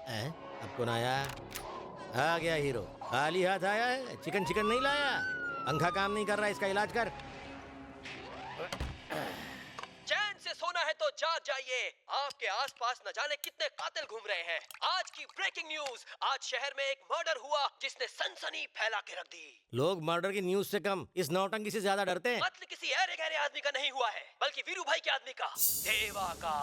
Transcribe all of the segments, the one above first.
अब कौन आया? आ गया हीरो। खाली हाथ आया है? चिकन चिकन नहीं लाया? पंखा काम नहीं कर रहा, इसका इलाज कर। चैन से सोना है तो जाग जाइए, आपके आसपास न जाने कितने कातिल घूम रहे हैं। आज की ब्रेकिंग न्यूज, आज शहर में एक मर्डर हुआ जिसने सनसनी फैला के रख दी। लोग मर्डर की न्यूज से कम इस नौटंकी से ज्यादा डरते हैं। कत्ल किसी अरे गहरे आदमी का नहीं हुआ है, बल्कि वीरू भाई के आदमी का, देवा का।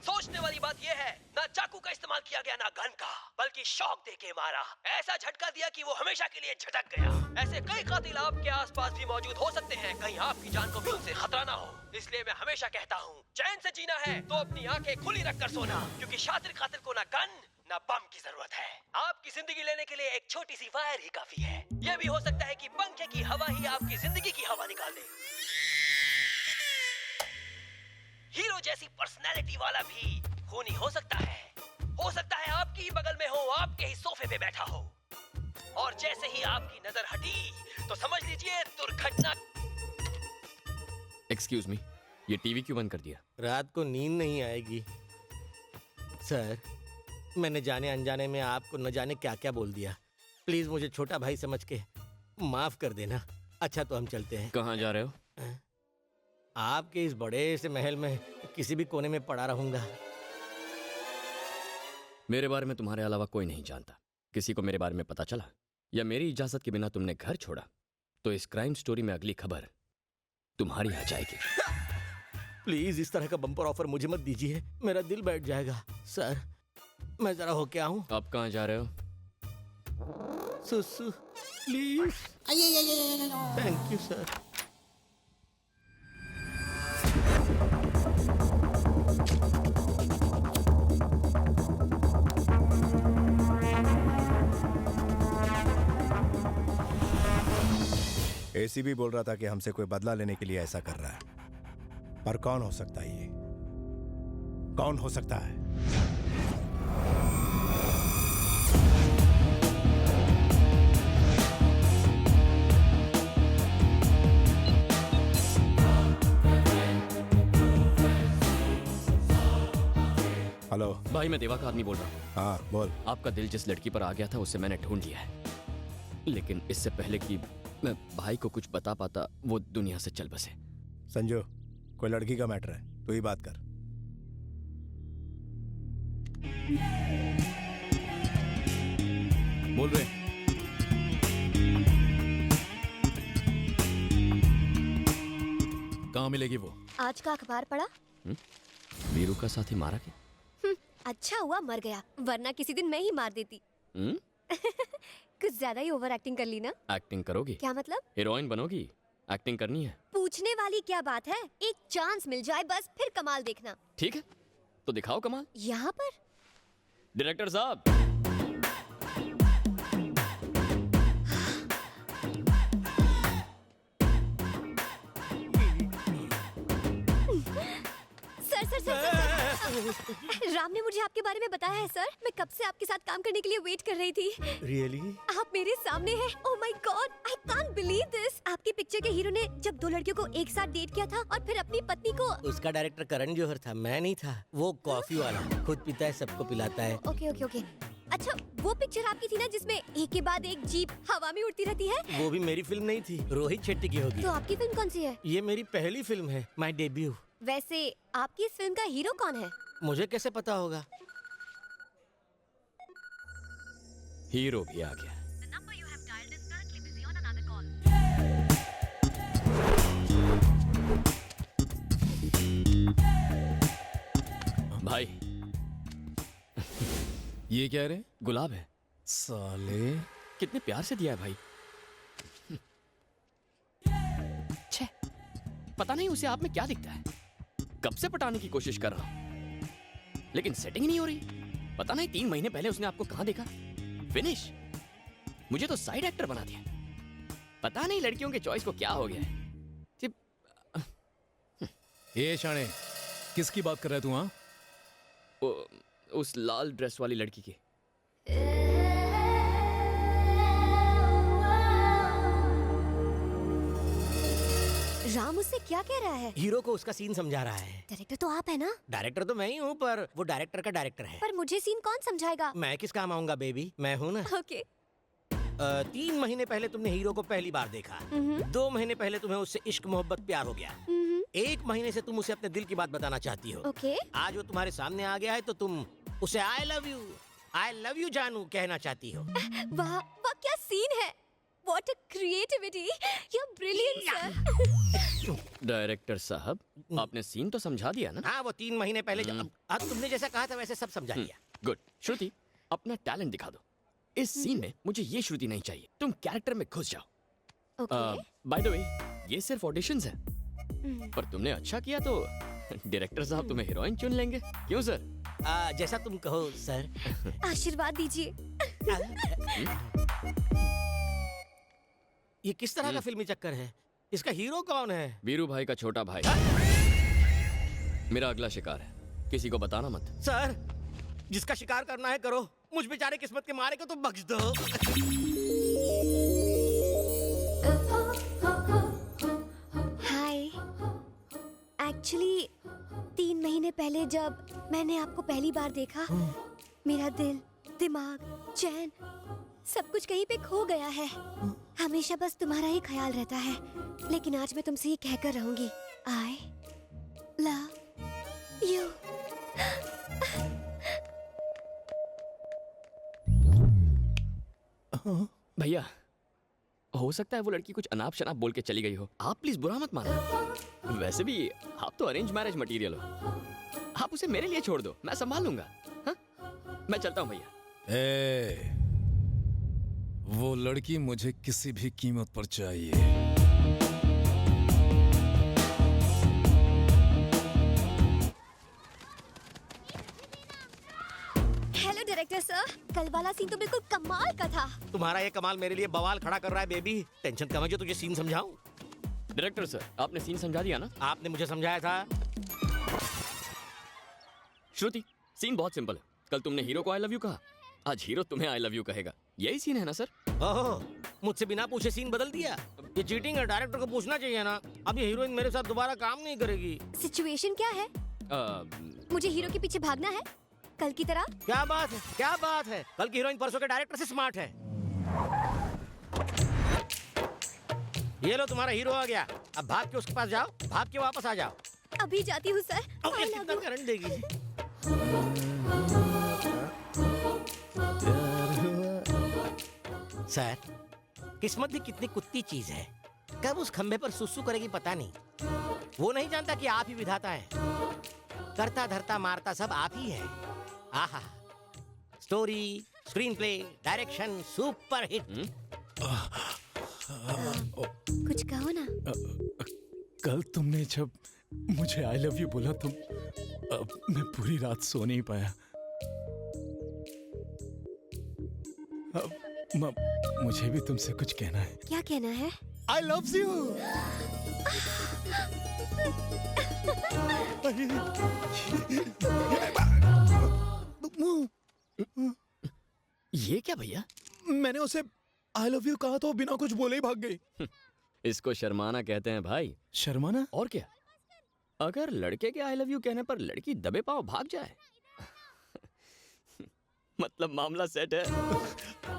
सोचने वाली बात यह है, ना चाकू का इस्तेमाल किया गया ना गन का, बल्कि शॉक देके मारा। ऐसा झटका दिया कि वो हमेशा के लिए झटक गया। ऐसे कई कातिल आपके आसपास भी मौजूद हो सकते हैं, कहीं आपकी जान को भी उनसे खतरा ना हो। इसलिए मैं हमेशा कहता हूँ, चैन से जीना है तो अपनी आंखें खुली रखकर सोना, क्योंकि शातिर कातिल को ना गन ना बम की जरूरत है। आपकी जिंदगी लेने के लिए एक छोटी सी वायर ही काफी है। यह भी हो सकता है कि पंखे की हवा ही आपकी जिंदगी की हवा निकाल दे। हीरो जैसी पर्सनैलिटी वाला भी खूनी हो सकता है। हो सकता है आपकी ही बगल में हो, आपके ही सोफे पे बैठा हो, और जैसे ही आपकी नजर हटी तो समझ लीजिए दुर्घटना। एक्सक्यूज मी, ये टीवी क्यों बंद कर दिया? रात को नींद नहीं आएगी सर। मैंने जाने अनजाने में आपको न जाने क्या क्या बोल दिया। प्लीज मुझे छोटा भाई समझ के माफ कर देना। अच्छा तो हम चलते हैं। कहाँ जा रहे हो? आपके इस बड़े से महल में किसी भी कोने में पड़ा रहूंगा। मेरे बारे में तुम्हारे अलावा कोई नहीं जानता। किसी को मेरे बारे में पता चला या मेरी इजाजत के बिना तुमने घर छोड़ा तो इस क्राइम स्टोरी में अगली खबर तुम्हारी आ जाएगी। प्लीज इस तरह का बम्पर ऑफर मुझे मत दीजिए, मेरा दिल बैठ जाएगा। सर मैं जरा होके आऊं। अब कहाँ जा रहे हो? सुसु please. Thank you sir. ACB बोल रहा था कि हमसे कोई बदला लेने के लिए ऐसा कर रहा है, पर कौन हो सकता है? ये कौन हो सकता है? हेलो भाई, मैं देवा का आदमी बोल रहा हूँ। हाँ बोल। आपका दिल जिस लड़की पर आ गया था उसे मैंने ढूंढ लिया है, लेकिन इससे पहले कि मैं भाई को कुछ बता पाता वो दुनिया से चल बसे। संजू, कोई लड़की का मैटर है, तू ही बात कर। बोल रहे। कहाँ मिलेगी वो? आज का अखबार पढ़ा? वीरू का साथी मारा क्या? अच्छा हुआ मर गया, वरना किसी दिन मैं ही मार देती। कुछ ज्यादा ही ओवर एक्टिंग कर ली ना? एक्टिंग करोगी? क्या मतलब? हीरोइन बनोगी? एक्टिंग करनी है? पूछने वाली क्या बात है, एक चांस मिल जाए बस, फिर कमाल देखना। ठीक है तो दिखाओ कमाल। यहाँ पर डायरेक्टर साहब। Sir sir sir, sir, sir. Ram ने मुझे आपके बारे में बताया है सर। मैं कब से आपके साथ काम करने के लिए वेट कर रही थी। रियली? आप मेरे सामने हैं। Oh my God, I can't believe this. आपकी पिक्चर के हीरो ने जब दो लड़कियों को एक साथ डेट किया था और फिर अपनी पत्नी को। उसका डायरेक्टर करण जौहर था, मैं नहीं था। वो कॉफी वाला खुद पीता है, सबको पिलाता है। Okay okay okay. अच्छा वो पिक्चर आपकी थी ना जिसमें एक के बाद एक जीप हवा में उड़ती रहती है? वो भी मेरी फिल्म नहीं थी, रोहित शेट्टी की होगी। तो आपकी फिल्म कौन सी है? ये मेरी पहली फिल्म है, माय डेब्यू। वैसे आपकी इस फिल्म का हीरो कौन है? मुझे कैसे पता होगा? हीरो भी आ गया। भाई ये क्या रे? गुलाब है। साले कितने प्यार से दिया है भाई। छे, पता नहीं उसे आप में क्या दिखता है। कब से पटाने की कोशिश कर रहा हूं लेकिन सेटिंग नहीं हो रही। पता नहीं 3 महीने पहले उसने आपको कहां देखा। फिनिश। मुझे तो साइड एक्टर बना दिया। पता नहीं लड़कियों के चॉइस को क्या हो गया है। ये शाणे, किसकी बात कर रहा है तू? हाँ, उस लाल ड्रेस वाली लड़की की। राम उससे क्या कह रहा है? हीरो को उसका सीन समझा रहा है। डायरेक्टर तो आप है ना? डायरेक्टर तो मैं ही हूँ, पर वो डायरेक्टर का डायरेक्टर है। पर मुझे सीन कौन समझाएगा? मैं किस काम आऊंगा बेबी, मैं हूँ ना। ओके। 3 महीने पहले तुमने हीरो को पहली बार देखा। 2 महीने पहले तुम्हें उससे इश्क मोहब्बत प्यार हो गया। 1 महीने से तुम उसे अपने दिल की बात बताना चाहती हो। ओके। आज वो तुम्हारे सामने आ गया है तो तुम उसे आई लव यू जानू कहना चाहती हो। वाह वाह, क्या सीन है! What a creativity! You're brilliant, sir. Director साहब, आपने सीन तो समझा दिया ना? हाँ, वो 3 महीने पहले अब तुमने जैसा कहा था वैसे सब समझा दिया। गुड। श्रुति, अपना टैलेंट दिखा दो। इस सीन में मुझे ये श्रुति नहीं चाहिए, तुम कैरेक्टर में घुस जाओ। Okay. बाय द वे, ये सिर्फ ऑडिशंस हैं, पर तुमने अच्छा किया तो डायरेक्टर साहब तुम्हें हीरोइन चुन लेंगे। क्यों सर? जैसा तुम कहो सर। आशीर्वाद दीजिए। ये किस तरह का फिल्मी चक्कर है? इसका हीरो कौन है? वीरू भाई का छोटा भाई। मेरा अगला शिकार है, किसी को बताना मत। सर, जिसका शिकार करना है करो, मुझ बेचारे किस्मत के मारे को तो बख्श दो। हाय। एक्चुअली 3 महीने पहले जब मैंने आपको पहली बार देखा, मेरा दिल, दिमाग, चैन सब कुछ कहीं पे खो गया है। हमेशा बस तुम्हारा ही ख्याल रहता है, लेकिन आज मैं तुमसे ये कहकर रहूंगी, आई लव यू। भैया, हो सकता है वो लड़की कुछ अनाप शनाप बोल के चली गई हो, आप प्लीज बुरा मत मानना। वैसे भी आप तो अरेंज मैरिज मटेरियल हो, आप उसे मेरे लिए छोड़ दो, मैं संभाल लूंगा। हाँ? मैं चलता हूँ भैया। ए, वो लड़की मुझे किसी भी कीमत पर चाहिए। हेलो डायरेक्टर सर, कल वाला सीन तो बिल्कुल कमाल का था। तुम्हारा ये कमाल मेरे लिए बवाल खड़ा कर रहा है बेबी। टेंशन कम है जो तुझे सीन समझाऊं। डायरेक्टर सर, आपने सीन समझा दिया ना? आपने मुझे समझाया था। श्रुति, सीन बहुत सिंपल है। कल तुमने हीरो को आई लव यू कहा, आज हीरो तुम्हें आई लव यू कहेगा। यही सीन है ना सर? ओह, मुझसे बिना पूछे सीन बदल दिया। ये चीटिंग है, डायरेक्टर को पूछना चाहिए ना। अब ये हीरोइन मेरे साथ दोबारा काम नहीं करेगी। सिचुएशन क्या है? मुझे हीरो के पीछे भागना है कल की तरह? क्या बात है, क्या बात है। कल की हीरोइन परसों के डायरेक्टर से स्मार्ट है। ये लो, तुम्हारा हीरो आ गया। अब भाग के उसके पास जाओ, भाग के वापस आ जाओ। अभी जाती हूँ सर। अब ये कितना करंट देगी? सर, किस्मत भी कितनी कुत्ती चीज है। कब उस खंबे पर सुसु करेगी पता नहीं। वो नहीं जानता कि आप ही विधाता है। करता धरता मारता सब आप ही है। आहा, story, screen play, direction super hit. कुछ कहो ना। कल तुमने जब मुझे आई लव यू बोला तो मैं पूरी रात सो नहीं पाया। मुझे भी तुमसे कुछ कहना है। क्या कहना है? I love you. ये क्या भैया? मैंने उसे आई लव यू कहा तो बिना कुछ बोले ही भाग गई। इसको शर्माना कहते हैं भाई। शर्माना? और क्या, अगर लड़के के आई लव यू कहने पर लड़की दबे पांव भाग जाए मतलब मामला सेट है।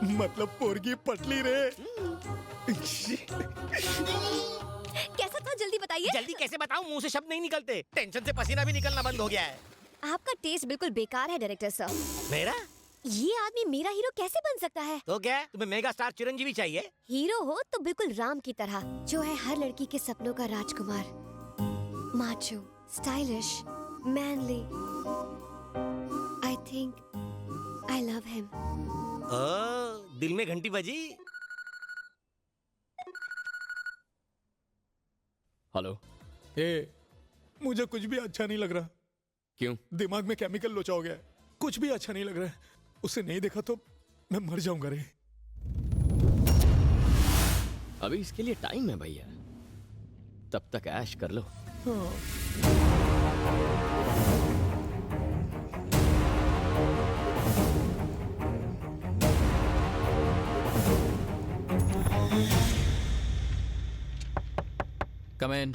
मतलब पोरगी पटली रे। कैसा था, जल्दी बताइए। जल्दी कैसे बताऊं, मुंह से शब्द नहीं निकलते। टेंशन से पसीना भी निकलना बंद हो गया है। आपका टेस्ट बिल्कुल बेकार है डायरेक्टर सर। मेरा? ये आदमी मेरा हीरो कैसे बन सकता है? तो क्या तुम्हें मेगा स्टार चिरंजीवी चाहिए? हीरो हो तो बिल्कुल राम की तरह, जो है हर लड़की के सपनों का राजकुमार। Macho, stylish, manly. I think I love him. Oh, दिल में घंटी बजी। हेलो। ए, मुझे कुछ भी अच्छा नहीं लग रहा। क्यों? दिमाग में केमिकल लोचा हो गया है। कुछ भी अच्छा नहीं लग रहा है। उसे नहीं देखा तो मैं मर जाऊंगा रे। अभी इसके लिए टाइम है भैया, तब तक ऐश कर लो। कम इन।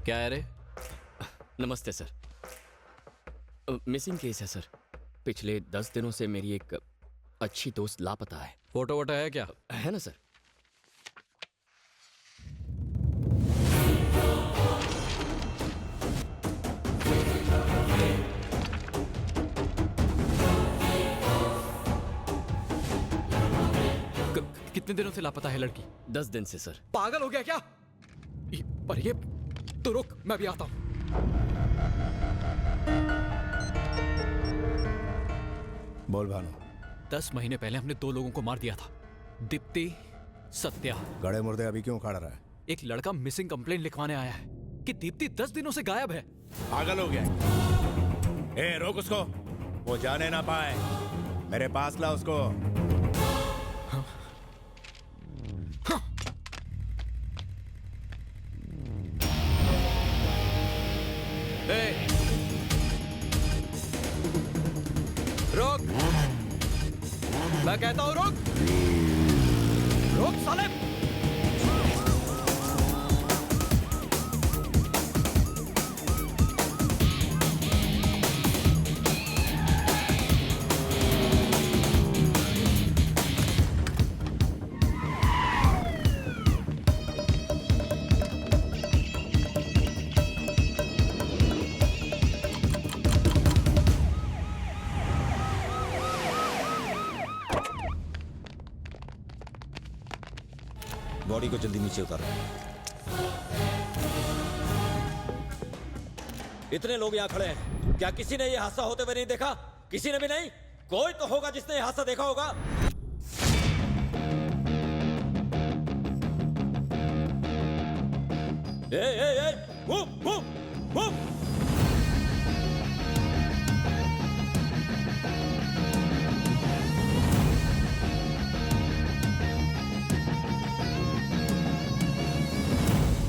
क्या है रे? नमस्ते सर। मिसिंग केस है सर। पिछले 10 दिनों से मेरी एक अच्छी दोस्त लापता है। फोटो वोटो है क्या? है ना सर? कितने दिनों से लापता है लड़की? 10 दिन से सर। पागल हो गया क्या? पर ये तो रुक, मैं भी आता हूं। बोल भानु। 10 महीने पहले हमने 2 लोगों को मार दिया था, दीप्ति, सत्या। गड़े मुर्दे अभी क्यों उखाड़ रहा है? एक लड़का मिसिंग कंप्लेंट लिखवाने आया है कि दीप्ति 10 दिनों से गायब है। पागल हो गया? ए, रोक उसको, वो जाने ना पाए। मेरे पास ला उसको। ए, रुक, मैं कहता हूं रुक, रुक साले। बॉडी को जल्दी नीचे उतारो। इतने लोग यहाँ खड़े हैं, क्या किसी ने ये हादसा होते हुए नहीं देखा? किसी ने भी नहीं? कोई तो होगा जिसने ये हादसा देखा होगा। ए, मूव, मूव, मूव।